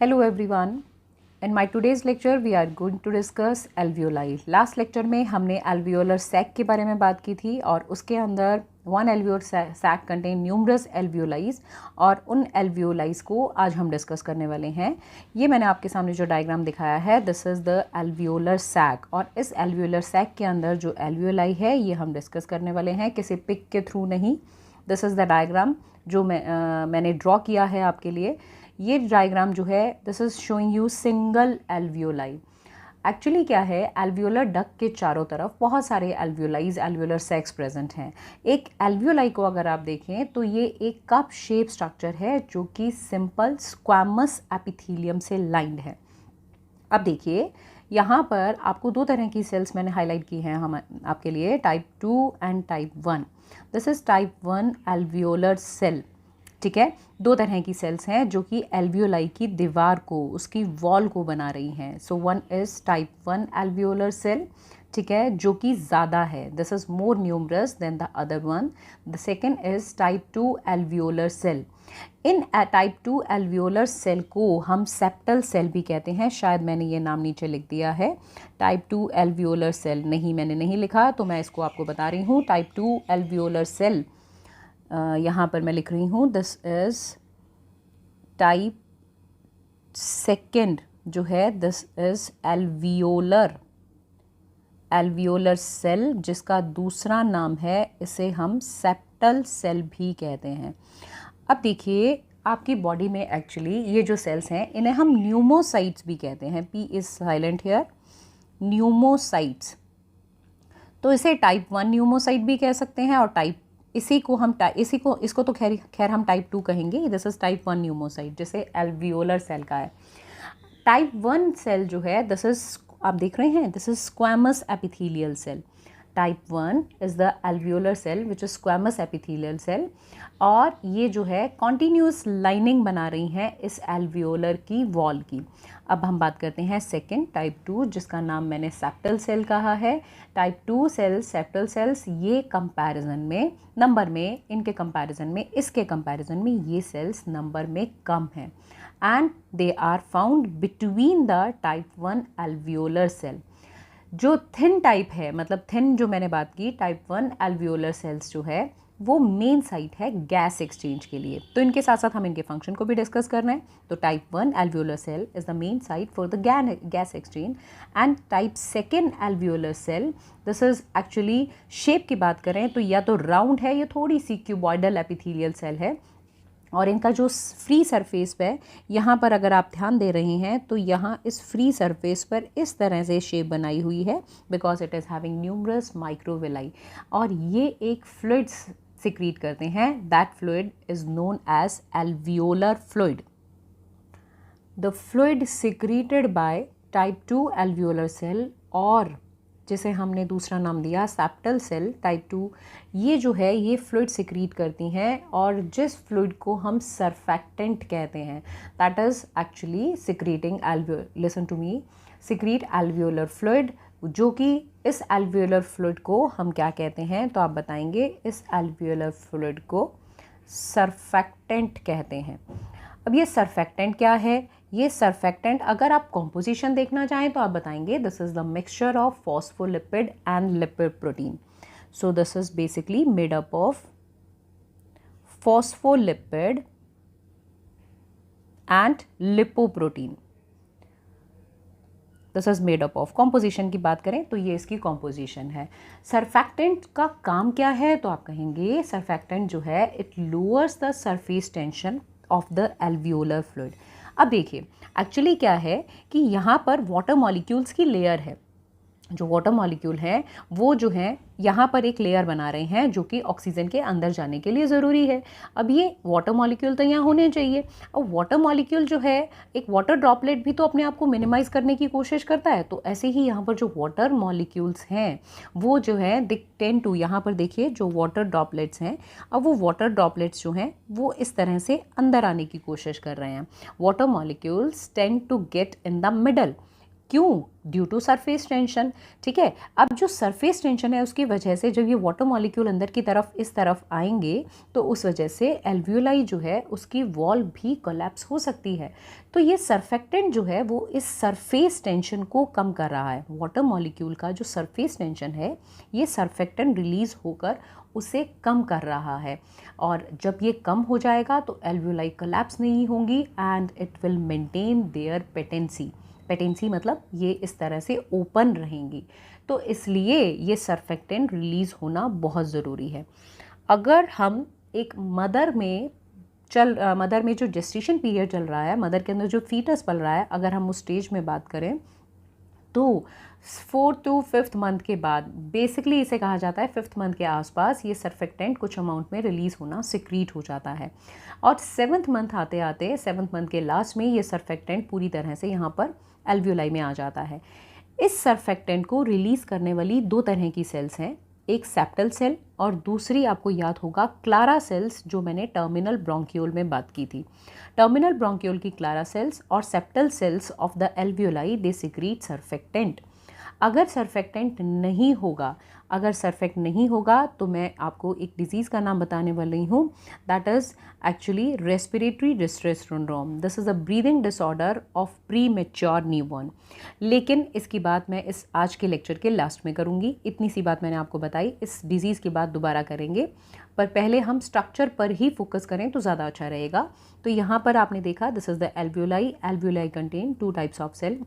Hello everyone. In my today's lecture we are going to discuss alveoli. Last lecture में हमने alveolar sac के बारे में बात की थी और उसके अंदर one alveolar sac contain numerous alveoli और उन alveoli को आज हम डिस्कस करने वाले हैं. ये मैंने आपके सामने जो डायग्राम दिखाया है this is the alveolar sac और इस alveolar sac के अंदर जो alveoli है ये हम डिस्कस करने वाले हैं किसी पिक के थ्रू नहीं. This is the diagram जो मैंने ड्रॉ किया है आपके लिए. ये डायग्राम जो है this is showing you single alveoli. Actually क्या है, एल्वियोलर डक्ट के चारों तरफ बहुत सारे एल्वियोलाइज एल्वियोलर सैक्स प्रेजेंट हैं. एक एल्वियोलाई को अगर आप देखें तो ये एक कप शेप स्ट्रक्चर है जो कि सिंपल स्क्वैमस एपिथेलियम से लाइंड है. अब देखिए यहाँ पर आपको दो तरह की सेल्स मैंने हाईलाइट की हैं हम आपके लिए, type 2 and type 1. This is type 1 alveolar cell. ठीक है, दो तरह की सेल्स हैं जो कि एल्वियोलाई की दीवार को, उसकी वॉल को बना रही हैं. So one is type 1 alveolar cell, ठीक है, जो कि ज़्यादा है. This is more numerous than the other one. The second is type 2 alveolar cell. इन टाइप 2 एल्वियोलर सेल को हम सेप्टल सेल भी कहते हैं. शायद मैंने ये नाम नीचे लिख दिया है, टाइप 2 एल्वियोलर सेल. नहीं, मैंने नहीं लिखा, तो मैं इसको आपको बता रही हूँ. टाइप 2 एल्वियोलर सेल यहाँ पर मैं लिख रही हूँ. दिस इज़ टाइप सेकेंड जो है, दिस इज़ एल्वियोलर सेल, जिसका दूसरा नाम है, इसे हम सेप्टल सेल भी कहते हैं. अब देखिए आपकी बॉडी में एक्चुअली ये जो सेल्स हैं इन्हें हम न्यूमोसाइट्स भी कहते हैं. P is silent here. Pneumocytes, तो इसे टाइप 1 न्यूमोसाइट भी कह सकते हैं और इसको तो खैर हम टाइप 2 कहेंगे. दिस इज़ टाइप 1 न्यूमोसाइट, जैसे एल्वियोलर सेल का है. टाइप 1 सेल जो है दिस इज़, आप देख रहे हैं, this is squamous epithelial cell. Type 1 is the alveolar cell which is squamous epithelial cell, और ये जो है कॉन्टीन्यूस लाइनिंग बना रही हैं इस एल्वियोलर की वॉल की. अब हम बात करते हैं सेकेंड टाइप 2, जिसका नाम मैंने सेप्टल सेल कहा है. टाइप 2 सेल्स, सेप्टल सेल्स, ये कंपैरिजन में, नंबर में, इनके कंपैरिजन में, इसके कंपैरिजन में ये सेल्स नंबर में कम हैं. And they are found between the type 1 alveolar cell. जो थिन टाइप है, मतलब थिन जो मैंने बात की, टाइप 1 एल्वियोलर सेल्स जो है वो मेन साइट है गैस एक्सचेंज के लिए. तो इनके साथ साथ हम इनके फंक्शन को भी डिस्कस कर रहे हैं. तो type 1 alveolar cell is the main site for the gas exchange. And type second alveolar cell, this is actually, shape की बात करें तो या तो राउंड है या थोड़ी सी क्यूबॉइडल एपिथेलियल सेल है. और इनका जो फ्री सरफेस पे, यहाँ पर अगर आप ध्यान दे रहे हैं तो यहाँ इस फ्री सरफेस पर इस तरह से शेप बनाई हुई है because it is having numerous microvilli. और ये एक फ्लूइड सिक्रीट करते हैं. That fluid is known as alveolar fluid. The fluid secreted by type 2 alveolar cell, और जिसे हमने दूसरा नाम दिया सेप्टल सेल टाइप 2, ये जो है ये फ्लूइड सिक्रीट करती हैं. और जिस फ्लूइड को हम सरफेक्टेंट कहते हैं, that is actually secreting listen to me, secrete alveolar fluid, जो कि इस एल्वियोलर फ्लूइड को हम क्या कहते हैं, तो आप बताएंगे इस एल्वियोलर फ्लूइड को सरफेक्टेंट कहते हैं. अब ये सरफेक्टेंट क्या है? ये सरफेक्टेंट, अगर आप कॉम्पोजिशन देखना चाहें तो आप बताएंगे this is the mixture of phospholipid and lipid protein. So this is basically made up of phospholipid and lipoprotein. This is made up of. Composition की बात करें तो ये इसकी कॉम्पोजिशन है. सरफेक्टेंट का काम क्या है, तो आप कहेंगे सरफेक्टेंट जो है it lowers the surface tension of the alveolar fluid. अब देखिए एक्चुअली क्या है कि यहाँ पर वाटर मॉलिक्यूल्स की लेयर है. जो वाटर मॉलिक्यूल है वो जो है यहाँ पर एक लेयर बना रहे हैं जो कि ऑक्सीजन के अंदर जाने के लिए ज़रूरी है. अब ये वाटर मॉलिक्यूल तो यहाँ होने चाहिए. और वाटर मॉलिक्यूल जो है, एक वाटर ड्रॉपलेट भी तो अपने आप को मिनिमाइज़ करने की कोशिश करता है. तो ऐसे ही यहाँ पर जो वाटर मॉलिक्यूल्स हैं वो जो है दे टेंड टू, यहाँ पर देखिए जो वाटर ड्रॉपलेट्स हैं, अब वो वाटर ड्रॉपलेट्स जो हैं वो इस तरह से अंदर आने की कोशिश कर रहे हैं. Water molecules tend to get in the middle. क्यों? Due to surface tension. ठीक है, अब जो सरफेस टेंशन है उसकी वजह से जब ये वाटर मॉलिक्यूल अंदर की तरफ इस तरफ आएंगे तो उस वजह से एल्वियोलाई जो है उसकी वॉल भी कोलैप्स हो सकती है। तो ये सरफेक्टेंट जो है वो इस सरफेस टेंशन को कम कर रहा है। वाटर मॉलिक्यूल का जो सरफेस टेंशन है ये सरफेक्टेंट रिलीज होकर उसे कम कर रहा है, और जब ये कम हो जाएगा तो एल्वियोलाई कोलैप्स नहीं होंगी and it will maintain their patency. Patency मतलब ये इस तरह से ओपन रहेंगी। तो इसलिए ये सरफेक्टेंट रिलीज़ होना बहुत ज़रूरी है। अगर हम एक मदर में जो जेस्टेशन पीरियड चल रहा है, मदर के अंदर जो फीटस पल रहा है, अगर हम उस स्टेज में बात करें तो 4th to 5th मंथ के बाद, बेसिकली इसे कहा जाता है 5th मंथ के आसपास, ये सरफेक्टेंट कुछ अमाउंट में रिलीज़ होना सिक्रीट हो जाता है। और 7th मंथ आते आते 7th मंथ के लास्ट में ये सरफेक्टेंट पूरी तरह से यहाँ पर एल्वियोलाई में आ जाता है। इस सरफेक्टेंट को रिलीज़ करने वाली दो तरह की सेल्स हैं, एक सेप्टल सेल और दूसरी आपको याद होगा क्लारा सेल्स, जो मैंने टर्मिनल ब्रोंक्यूल में बात की थी। टर्मिनल ब्रोंक्यूल की क्लारा सेल्स और septal cells of the alveoli they secrete surfactant. अगर सरफेक्टेंट नहीं होगा, अगर सरफेक्ट नहीं होगा तो मैं आपको एक डिजीज़ का नाम बताने वाली हूँ, that is actually respiratory distress syndrome. This is a breathing disorder of pre mature newborn. लेकिन इसकी बात मैं इस आज के लेक्चर के लास्ट में करूँगी। इतनी सी बात मैंने आपको बताई, इस डिजीज़ की बात दोबारा करेंगे, पर पहले हम स्ट्रक्चर पर ही फोकस करें तो ज़्यादा अच्छा रहेगा। तो यहाँ पर आपने देखा this is the alveoli. Alveoli contain 2 types of cell,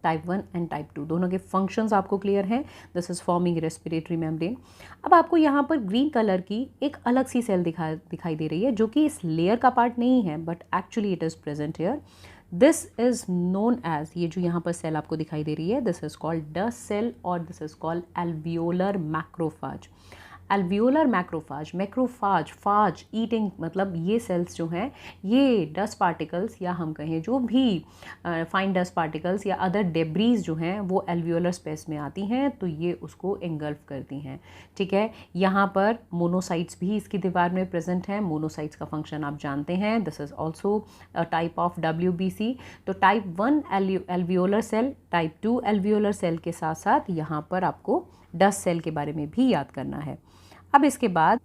type 1 and type 2। दोनों के फंक्शंस आपको क्लियर हैं। This is forming respiratory membrane. अब आपको यहाँ पर ग्रीन कलर की एक अलग सी सेल दिखाई दे रही है, जो कि इस लेयर का पार्ट नहीं है, but actually it is present here. This is known as, ये जो यहाँ पर सेल आपको दिखाई दे रही है, this is called dust cell और this is called alveolar macrophage. Alveolar macrophage, macrophage, phage eating, मतलब ये सेल्स जो हैं ये डस्ट पार्टिकल्स या हम कहें जो भी फाइन डस्ट पार्टिकल्स या अदर डेब्रीज जो हैं वो एल्वियोलर स्पेस में आती हैं तो ये उसको एंगल्फ करती हैं। ठीक है, यहाँ पर मोनोसाइट्स भी इसकी दीवार में प्रेजेंट हैं। मोनोसाइट्स का फंक्शन आप जानते हैं, this is also a type of WBC। तो type 1 alveolar cell, type 2 alveolar cell के साथ साथ यहाँ पर आपको डस्ट सेल के बारे में भी याद करना है। अब इसके बाद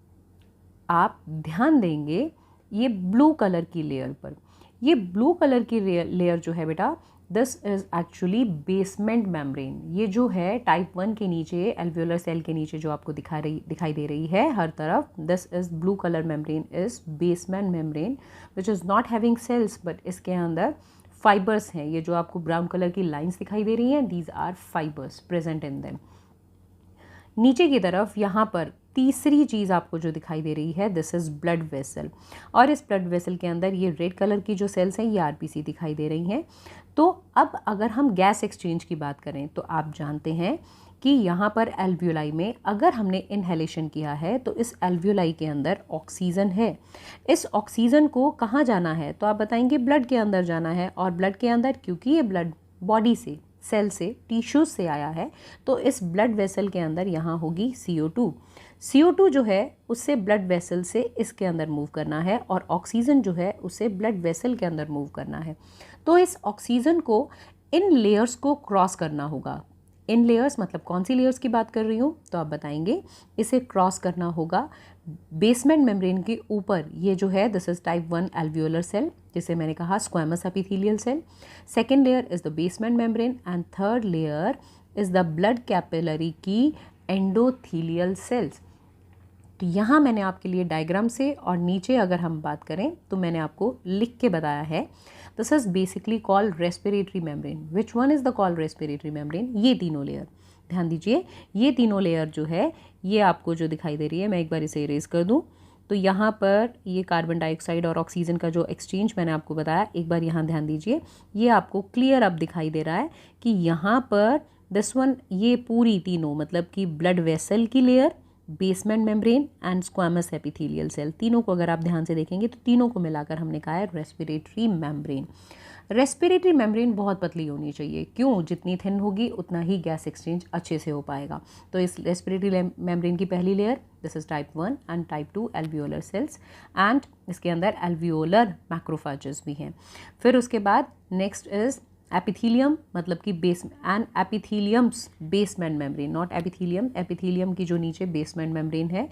आप ध्यान देंगे ये ब्लू कलर की लेयर पर। ये ब्लू कलर की लेयर जो है बेटा, this is actually basement membrane. ये जो है टाइप 1 के नीचे, एल्वियोलर सेल के नीचे जो आपको दिखाई दे रही है हर तरफ, this is blue colour membrane is basement membrane which is not having cells, but इसके अंदर फाइबर्स हैं। ये जो आपको ब्राउन कलर की लाइंस दिखाई दे रही हैं, these are fibres present in them. नीचे की तरफ यहाँ पर तीसरी चीज़ आपको जो दिखाई दे रही है, दिस इज़ ब्लड वेसल। और इस ब्लड वेसल के अंदर ये रेड कलर की जो सेल्स हैं ये RBC दिखाई दे रही हैं। तो अब अगर हम गैस एक्सचेंज की बात करें तो आप जानते हैं कि यहाँ पर एल्वियोलाई में अगर हमने इनहेलेशन किया है तो इस एल्वियोलाई के अंदर ऑक्सीजन है। इस ऑक्सीजन को कहाँ जाना है, तो आप बताएंगे ब्लड के अंदर जाना है। और ब्लड के अंदर, क्योंकि ये ब्लड बॉडी से, सेल से, टिश्यूज से आया है, तो इस ब्लड वेसल के अंदर यहाँ होगी CO2। CO2 जो है उससे ब्लड वेसल से इसके अंदर मूव करना है और ऑक्सीजन जो है उसे ब्लड वेसल के अंदर मूव करना है। तो इस ऑक्सीजन को इन लेयर्स को क्रॉस करना होगा। इन लेयर्स मतलब कौन सी लेयर्स की बात कर रही हूँ, तो आप बताएंगे इसे क्रॉस करना होगा बेसमेंट मेम्ब्रेन के ऊपर। ये जो है this is type 1 alveolar cell, जिसे मैंने कहा squamous epithelial cell. Second layer is the basement membrane and third layer is the blood capillary की एंडोथीलियल सेल्स। तो यहाँ मैंने आपके लिए डायग्राम से, और नीचे अगर हम बात करें तो मैंने आपको लिख के बताया है, this is basically called respiratory membrane. Which one is the called respiratory membrane? ये तीनों लेयर, ध्यान दीजिए, ये तीनों लेयर जो है ये आपको जो दिखाई दे रही है, मैं एक बार इसे इरेज कर दूं तो यहाँ पर ये कार्बन डाइऑक्साइड और ऑक्सीजन का जो एक्सचेंज मैंने आपको बताया, एक बार यहाँ ध्यान दीजिए, ये आपको क्लियर अब दिखाई दे रहा है कि यहाँ पर दिस वन, ये पूरी तीनों मतलब कि ब्लड वेसल की layer, basement membrane and squamous epithelial cell, तीनों को अगर आप ध्यान से देखेंगे तो तीनों को मिलाकर हमने कहा है रेस्पिरेटरी मेम्ब्रेन। रेस्पिरेटरी मेम्ब्रेन बहुत पतली होनी चाहिए, क्यों? जितनी थिन होगी उतना ही गैस एक्सचेंज अच्छे से हो पाएगा। तो इस रेस्पिरेटरी मेम्ब्रेन की पहली layer, this is type 1 and type 2 alveolar cells, and इसके अंदर एल्वियोलर मैक्रोफाजेस भी हैं। फिर उसके बाद नेक्स्ट इज एपिथीलियम मतलब कि base and epithelium's basement membrane, not epithelium, epithelium की जो नीचे बेसमेंट मेम्ब्रेन है,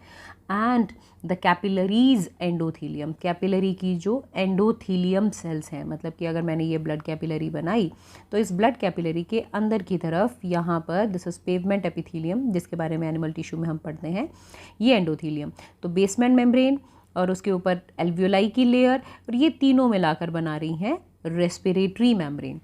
and the capillaries endothelium, capillary की जो एंडोथीलियम सेल्स हैं, मतलब कि अगर मैंने ये ब्लड कैपिलरी बनाई तो इस ब्लड कैपिलरी के अंदर की तरफ यहाँ पर दिस इज पेवमेंट एपिथीलियम, जिसके बारे में एनिमल टिश्यू में हम पढ़ते हैं, ये एंडोथीलियम, तो बेसमेंट मेम्ब्रेन और उसके ऊपर एल्वियोलाई की लेयर, और ये तीनों मिलाकर बना रही हैं रेस्पिरेटरी मेम्ब्रेन।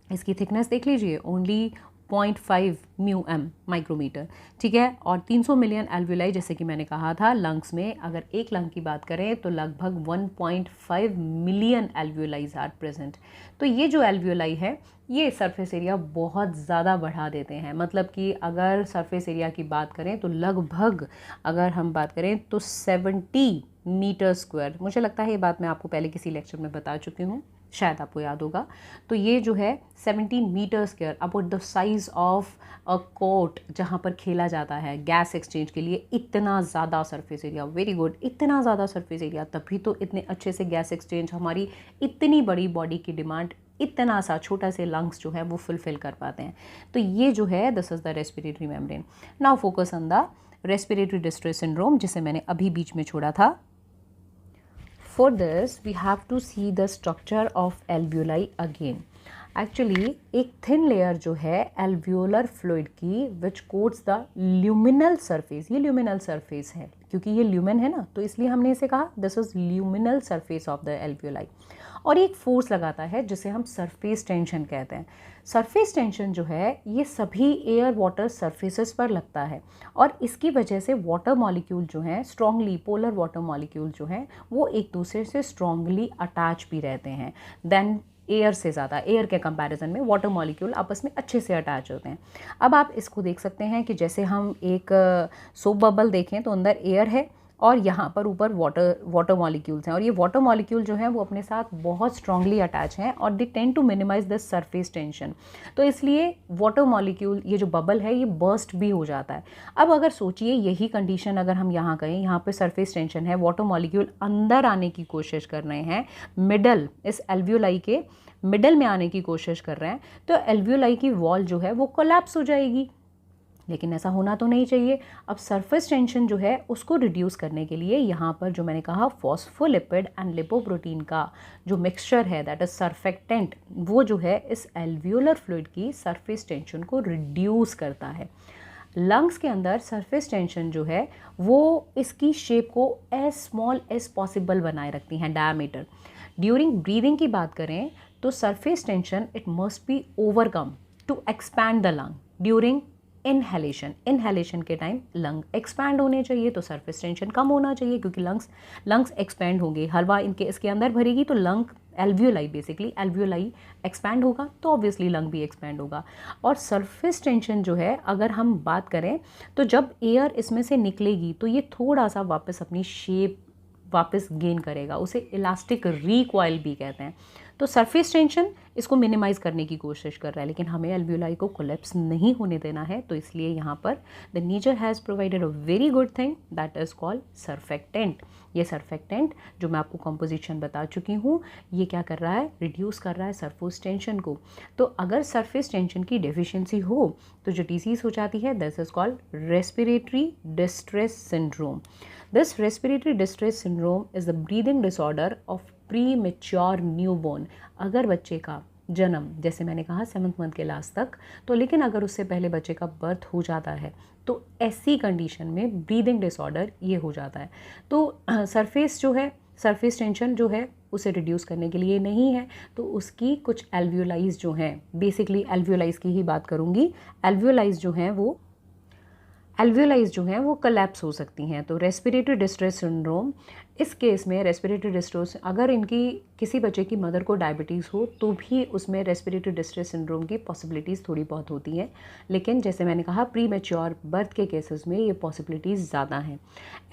इसकी थिकनेस देख लीजिए, ओनली 0.5 μm माइक्रोमीटर, ठीक है। और 300 मिलियन एल्वियोलाई, जैसे कि मैंने कहा था, लंग्स में अगर एक लंग की बात करें तो लगभग 1.5 मिलियन एल्वियोलाइज आर प्रेजेंट। तो ये जो एल्वियोलाई है ये सरफेस एरिया बहुत ज़्यादा बढ़ा देते हैं, मतलब कि अगर सरफेस एरिया की बात करें तो लगभग, अगर हम बात करें तो 70 मीटर स्क्वायर, मुझे लगता है ये बात मैं आपको पहले किसी लेक्चर में बता चुकी हूँ, शायद आपको याद होगा। तो ये जो है 17 metre square, about the size of a court जहाँ पर खेला जाता है गैस एक्सचेंज के लिए, इतना ज़्यादा सरफेस एरिया, वेरी गुड, इतना ज़्यादा सरफेस एरिया, तभी तो इतने अच्छे से गैस एक्सचेंज, हमारी इतनी बड़ी बॉडी की डिमांड इतना सा छोटा से लंग्स जो है वो फुलफिल कर पाते हैं। तो ये जो है this is the respiratory membrane. Now focus on the respiratory distress syndrome, जिसे मैंने अभी बीच में छोड़ा था। For this we have to see the structure of alveoli again. Actually एक thin layer जो है alveolar fluid की which coats the luminal surface, ये luminal surface है क्योंकि ये lumen है ना, तो इसलिए हमने इसे कहा this is luminal surface of the alveoli। और एक फोर्स लगाता है जिसे हम सरफेस टेंशन कहते हैं। सरफेस टेंशन जो है ये सभी एयर वाटर सरफेसेस पर लगता है, और इसकी वजह से वाटर मॉलिक्यूल जो हैं स्ट्रांगली, पोलर वाटर मॉलिक्यूल जो हैं वो एक दूसरे से स्ट्रांगली अटैच भी रहते हैं देन एयर से ज़्यादा, एयर के कंपैरिजन में वाटर मॉलिक्यूल आपस में अच्छे से अटैच होते हैं। अब आप इसको देख सकते हैं कि जैसे हम एक सोप बबल देखें तो अंदर एयर है और यहाँ पर ऊपर वाटर मॉलिक्यूल्स हैं, और ये वाटर मॉलिक्यूल जो हैं वो अपने साथ बहुत स्ट्रांगली अटैच हैं और they tend to minimise the surface tension. तो इसलिए वाटर मॉलिक्यूल, ये जो बबल है ये बर्स्ट भी हो जाता है। अब अगर सोचिए यही कंडीशन अगर हम यहाँ कहें, यहाँ पे सरफेस टेंशन है, वाटर मॉलिक्यूल अंदर आने की कोशिश कर रहे हैं, मिडल, इस एल्वियोलाई के मिडल में आने की कोशिश कर रहे हैं, तो एल्वियोलाई की वॉल जो है वो कोलैप्स हो जाएगी, लेकिन ऐसा होना तो नहीं चाहिए। अब सरफेस टेंशन जो है उसको रिड्यूस करने के लिए यहाँ पर जो मैंने कहा फॉस्फोलिपिड एंड लिपोप्रोटीन का जो मिक्सचर है दैट इज सर्फेक्टेंट, वो जो है इस एल्वियोलर फ्लूइड की सरफेस टेंशन को रिड्यूस करता है। लंग्स के अंदर सरफेस टेंशन जो है वो इसकी शेप को एज स्मॉल एज पॉसिबल बनाए रखती हैं, डायमीटर। ड्यूरिंग ब्रीदिंग की बात करें तो surface tension it must be overcome to expand the lung during inhalation के टाइम लंग एक्सपैंड होने चाहिए, तो सरफेस टेंशन कम होना चाहिए, क्योंकि लंग्स एक्सपैंड होंगे, हवा इसके अंदर भरेगी तो लंग एल्वियोलाई एक्सपैंड होगा, तो ऑब्वियसली लंग भी एक्सपैंड होगा। और सरफेस टेंशन जो है अगर हम बात करें तो जब एयर इसमें से निकलेगी तो ये थोड़ा सा वापस अपनी शेप वापस गेन करेगा, उसे इलास्टिक रिकॉइल भी कहते हैं। तो सरफेस टेंशन इसको मिनिमाइज करने की कोशिश कर रहा है, लेकिन हमें एल्वियोलाई को कोलैप्स नहीं होने देना है, तो इसलिए यहाँ पर the nature has provided a very good thing that is called surfactant. ये सर्फेक्टेंट जो मैं आपको कंपोजिशन बता चुकी हूँ, ये क्या कर रहा है, रिड्यूस कर रहा है सरफेस टेंशन को। तो अगर सरफेस टेंशन की डेफिशिएंसी हो तो जो डिसीज़ हो जाती है this is called respiratory distress syndrome. This respiratory distress syndrome is the breathing disorder of premature newborn। अगर बच्चे का जन्म, जैसे मैंने कहा 7th मंथ के लास्ट तक, तो लेकिन अगर उससे पहले बच्चे का बर्थ हो जाता है तो ऐसी कंडीशन में ब्रीदिंग डिसऑर्डर ये हो जाता है। तो सरफेस टेंशन जो है उसे रिड्यूस करने के लिए नहीं है, तो उसकी कुछ एल्वियोलाइज जो हैं, बेसिकली एल्वियोलाइज की ही बात करूँगी, एल्वियोलाइज जो हैं वो कोलैप्स हो सकती हैं। तो रेस्पिरेटरी डिस्ट्रेस सिंड्रोम, इस केस में रेस्पिरेटरी डिस्ट्रेस, अगर इनकी किसी बच्चे की मदर को डायबिटीज़ हो तो भी उसमें रेस्पिरेटरी डिस्ट्रेस सिंड्रोम की पॉसिबिलिटीज़ थोड़ी बहुत होती हैं, लेकिन जैसे मैंने कहा प्री मैच्योर बर्थ के केसेस में ये पॉसिबिलिटीज़ ज़्यादा हैं।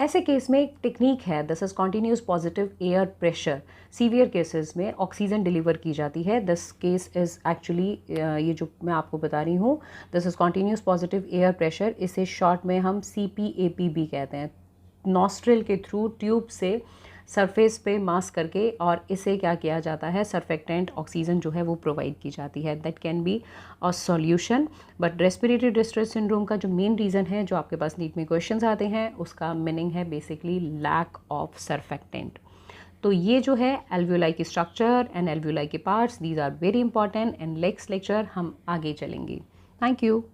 ऐसे केस में एक टेक्निक है, this is continuous positive air pressure. Severe cases में ऑक्सीजन डिलीवर की जाती है। दिस केस इज़ एक्चुअली, ये जो मैं आपको बता रही हूँ, this is continuous positive air pressure, इसे शॉर्ट में हम CPAP भी कहते हैं। नॉस्ट्रिल के थ्रू ट्यूब से सरफेस पे मास्क करके, और इसे क्या किया जाता है, सर्फेक्टेंट ऑक्सीजन जो है वो प्रोवाइड की जाती है। That can be a solution. But respiratory distress syndrome का जो मेन रीज़न है, जो आपके पास नीट में क्वेश्चंस आते हैं, उसका मीनिंग है बेसिकली लैक ऑफ सर्फेक्टेंट। तो ये जो है एल्वियोलाई की स्ट्रक्चर एंड एल्वियोलाई के parts, these are very important, and next lecture हम आगे चलेंगे। Thank you.